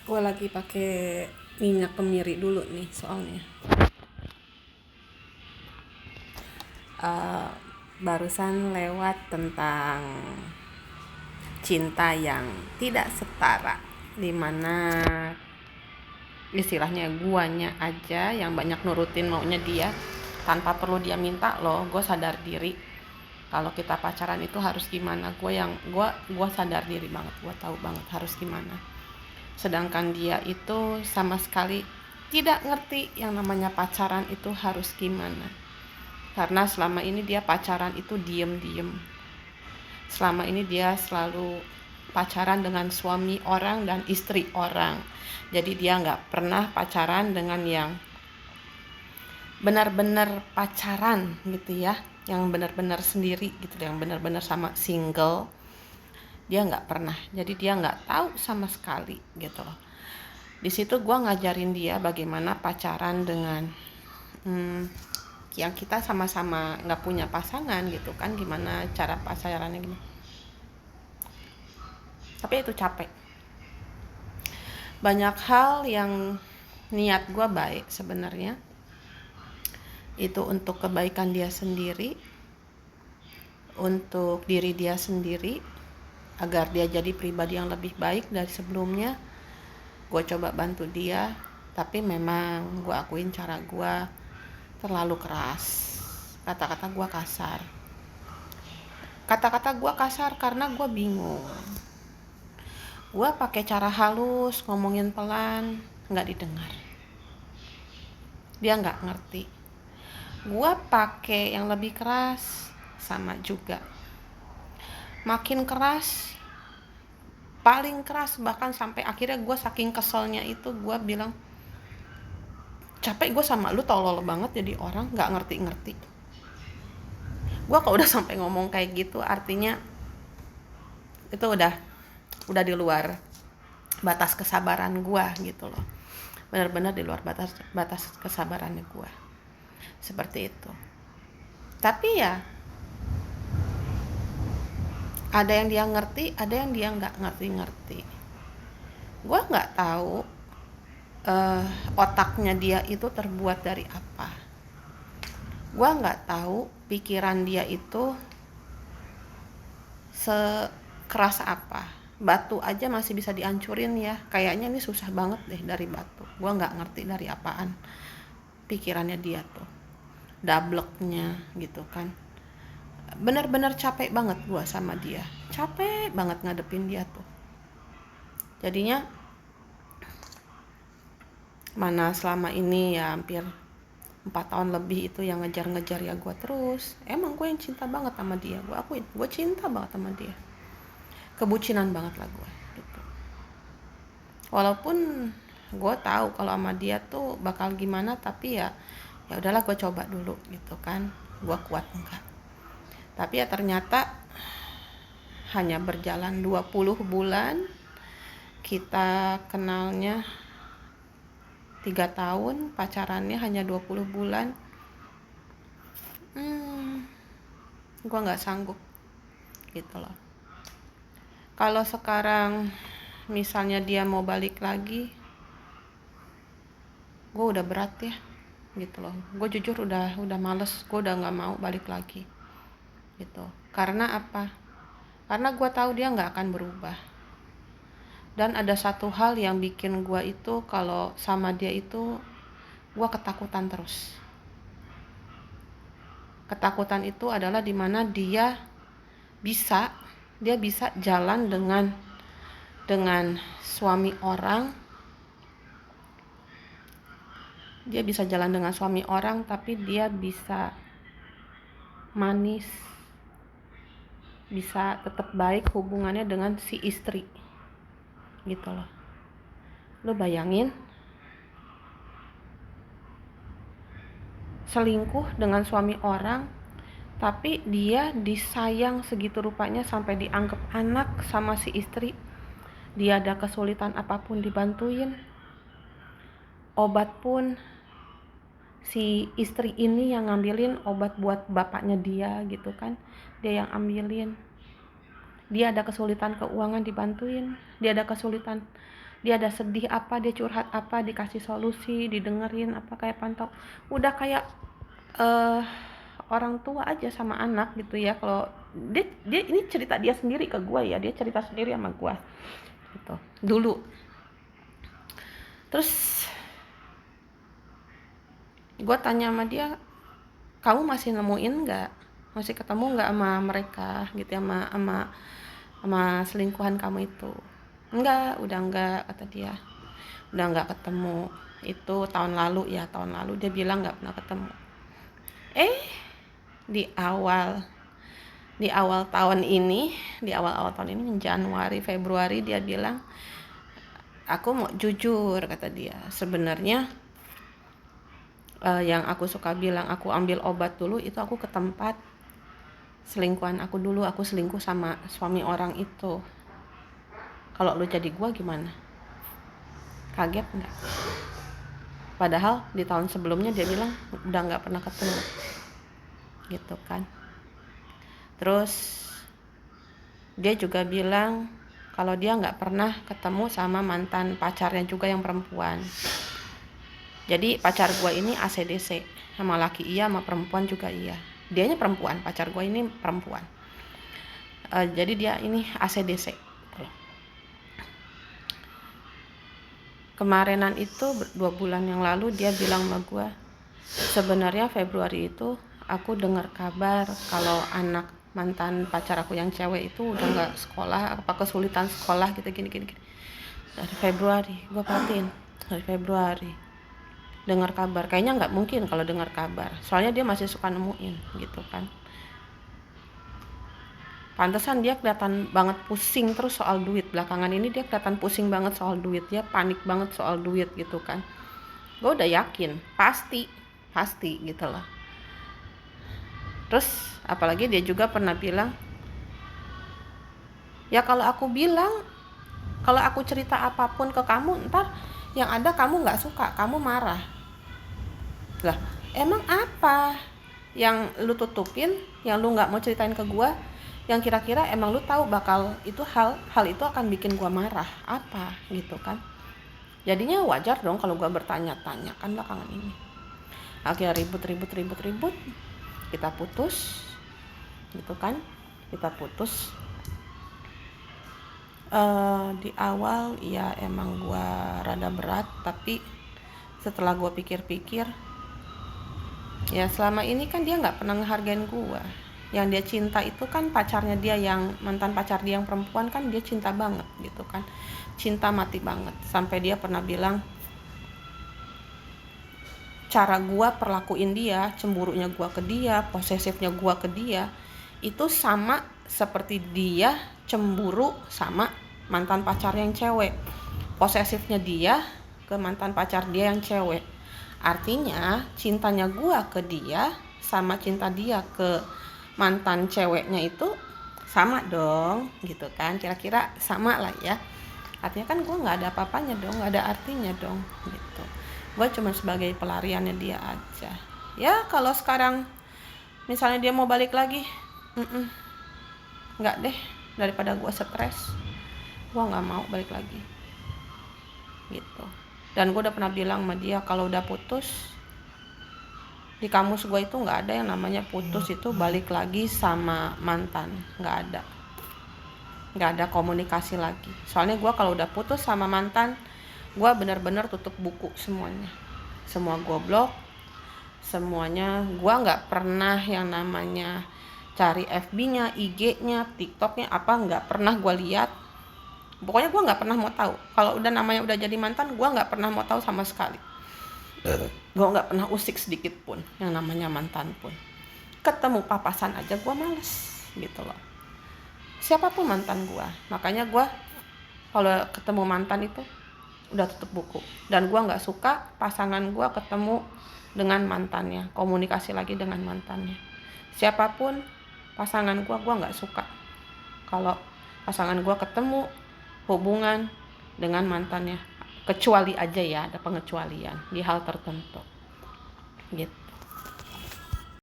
Gue lagi pakai minyak kemiri dulu nih soalnya. Eh, Barusan lewat tentang cinta yang tidak setara, dimana istilahnya guanya aja yang banyak nurutin maunya dia tanpa perlu dia minta loh. Gue sadar diri kalau kita pacaran itu harus gimana. Gue sadar diri banget, gue tahu banget harus gimana. Sedangkan dia itu sama sekali tidak ngerti yang namanya pacaran itu harus gimana. Karena selama ini dia pacaran itu diem-diem. Selama ini dia selalu pacaran dengan suami orang dan istri orang. Jadi dia nggak pernah pacaran dengan yang benar-benar pacaran gitu ya, yang benar-benar sendiri gitu, yang benar-benar sama single. Dia nggak pernah, jadi dia nggak tahu sama sekali gitu loh. Di situ gue ngajarin dia bagaimana pacaran dengan yang kita sama-sama nggak punya pasangan gitu kan, gimana cara pacarannya gimana. Tapi itu capek. Banyak hal yang niat gue baik sebenarnya, itu untuk kebaikan dia sendiri, untuk diri dia sendiri, agar dia jadi pribadi yang lebih baik dari sebelumnya. Gue coba bantu dia, tapi memang gue akuin cara gue terlalu keras. Kata-kata gue kasar. Kata-kata gue kasar karena gue bingung. Gue pakai cara halus, ngomongin pelan, nggak didengar. Dia nggak ngerti. Gue pakai yang lebih keras, sama juga. Makin keras, paling keras, bahkan sampai akhirnya gue saking keselnya itu gue bilang, capek gue sama lu, tolol banget jadi orang nggak ngerti-ngerti. Gue kalau udah sampai ngomong kayak gitu, artinya itu udah di luar batas kesabaran gue gitu loh. Benar-benar di luar batas kesabarannya gue. Seperti itu. Tapi ya ada yang dia ngerti, ada yang dia nggak ngerti-ngerti. Gue nggak tahu otaknya dia itu terbuat dari apa. Gue nggak tahu pikiran dia itu sekeras apa. Batu aja masih bisa dihancurin ya. Kayaknya ini susah banget deh dari batu. Gue nggak ngerti dari apaan pikirannya dia tuh. Dableknya gitu kan. Bener-bener capek banget gue sama dia. Capek banget ngadepin dia tuh. Jadinya mana selama ini ya hampir 4 tahun lebih itu yang ngejar-ngejar ya gue terus. Emang gue yang cinta banget sama dia. Gue akuin, gue cinta banget sama dia. Kebucinan banget lah gue gitu. Walaupun gue tahu kalau sama dia tuh bakal gimana, tapi ya udahlah, gue coba dulu gitu kan. Gue kuat enggak. Tapi ya ternyata hanya berjalan 20 bulan. Kita kenalnya 3 tahun, pacarannya hanya 20 bulan. Gue gak sanggup gitu loh. Kalau sekarang misalnya dia mau balik lagi, gue udah berat ya gitu loh. Gue jujur udah males, gue udah gak mau balik lagi gitu. Karena apa? Karena gue tahu dia gak akan berubah. Dan ada satu hal yang bikin gue itu kalau sama dia itu, gue ketakutan terus. Ketakutan itu adalah dimana dia bisa jalan dengan suami orang. Dia bisa jalan dengan suami orang, tapi dia bisa manis, bisa tetap baik hubungannya dengan si istri gitu loh. Lo bayangin, selingkuh dengan suami orang, tapi dia disayang segitu rupanya sampai dianggap anak sama si istri. Dia ada kesulitan apapun dibantuin. Obat pun si istri ini yang ngambilin obat buat bapaknya dia gitu kan. Dia yang ambilin. Dia ada kesulitan keuangan dibantuin. Dia ada kesulitan dia ada sedih apa, dia curhat apa, dikasih solusi, didengerin apa, kayak pantau, udah kayak orang tua aja sama anak gitu ya. Kalau dia ini cerita dia sendiri ke gue ya, dia cerita sendiri sama gue gitu dulu. Terus gue tanya sama dia, kamu masih nemuin nggak, masih ketemu nggak sama mereka gitu ya, sama selingkuhan kamu itu? Enggak, udah enggak, kata dia, udah enggak ketemu. Itu tahun lalu ya, tahun lalu dia bilang nggak pernah ketemu. Di awal tahun ini, di awal tahun ini, Januari Februari, dia bilang, aku mau jujur, kata dia, sebenarnya yang aku suka bilang aku ambil obat dulu itu, aku ke tempat selingkuhan aku dulu, aku selingkuh sama suami orang itu. Kalau lu jadi gua gimana? Kaget nggak? Padahal di tahun sebelumnya dia bilang udah nggak pernah ketemu gitu kan. Terus dia juga bilang kalau dia nggak pernah ketemu sama mantan pacarnya juga yang perempuan. Jadi pacar gue ini ACDC, sama laki iya, sama perempuan juga iya. Dianya perempuan, pacar gue ini perempuan. Jadi dia ini ACDC. Kemarinan itu 2 bulan yang lalu dia bilang sama gue, sebenarnya Februari itu aku dengar kabar kalau anak mantan pacar aku yang cewek itu udah nggak sekolah, apa kesulitan sekolah gitu, gini. Dari Februari gue perhatiin, dari Februari dengar kabar. Kayaknya nggak mungkin kalau dengar kabar, soalnya dia masih suka nemuin gitu kan. Pantesan dia kelihatan banget pusing terus soal duit. Belakangan ini dia kelihatan pusing banget soal duit, dia panik banget soal duit gitu kan. Gue udah yakin pasti gitu loh. Terus apalagi dia juga pernah bilang, ya kalau aku bilang, kalau aku cerita apapun ke kamu, ntar yang ada kamu nggak suka, kamu marah. Lah, emang apa yang lu tutupin, yang lu nggak mau ceritain ke gua, yang kira-kira emang lu tahu bakal itu hal itu akan bikin gua marah apa gitu kan? Jadinya wajar dong kalau gua bertanya-tanya kan belakangan ini. Akhirnya ribut, kita putus gitu kan, kita putus. Di awal ya emang gua rada berat, tapi setelah gua pikir-pikir, ya selama ini kan dia nggak pernah ngehargain gua. Yang dia cinta itu kan pacarnya dia, yang mantan pacar dia yang perempuan kan, dia cinta banget gitu kan, cinta mati banget. Sampai dia pernah bilang, cara gua perlakuin dia, cemburunya gua ke dia, posesifnya gua ke dia, itu sama seperti dia cemburu sama mantan pacar yang cewek. Posesifnya dia ke mantan pacar dia yang cewek. Artinya cintanya gua ke dia sama cinta dia ke mantan ceweknya itu sama dong gitu kan, kira-kira sama lah ya. Artinya kan gue nggak ada apa-apanya dong, nggak ada artinya dong gitu. Gue cuma sebagai pelariannya dia aja. Ya kalau sekarang misalnya dia mau balik lagi, nggak deh, daripada gue stres, gue nggak mau balik lagi gitu. Dan gue udah pernah bilang sama dia, kalau udah putus, di kamus gue itu nggak ada yang namanya putus itu balik lagi sama mantan, nggak ada komunikasi lagi. Soalnya gue kalau udah putus sama mantan, gue benar-benar tutup buku semuanya, semua gue blok semuanya. Gue nggak pernah yang namanya cari FB-nya, IG-nya, TikTok-nya apa, nggak pernah gue lihat. Pokoknya gue nggak pernah mau tahu. Kalau udah namanya udah jadi mantan, gue nggak pernah mau tahu sama sekali. Gue nggak pernah usik sedikit pun yang namanya mantan pun. Ketemu papasan aja gue males gitu loh, siapapun mantan gue. Makanya gue kalau ketemu mantan itu udah tutup buku. Dan gue nggak suka pasangan gue ketemu dengan mantannya, komunikasi lagi dengan mantannya. Siapapun pasangan gue nggak suka kalau pasangan gue ketemu hubungan dengan mantannya. Kecuali aja ya, ada pengecualian di hal tertentu gitu.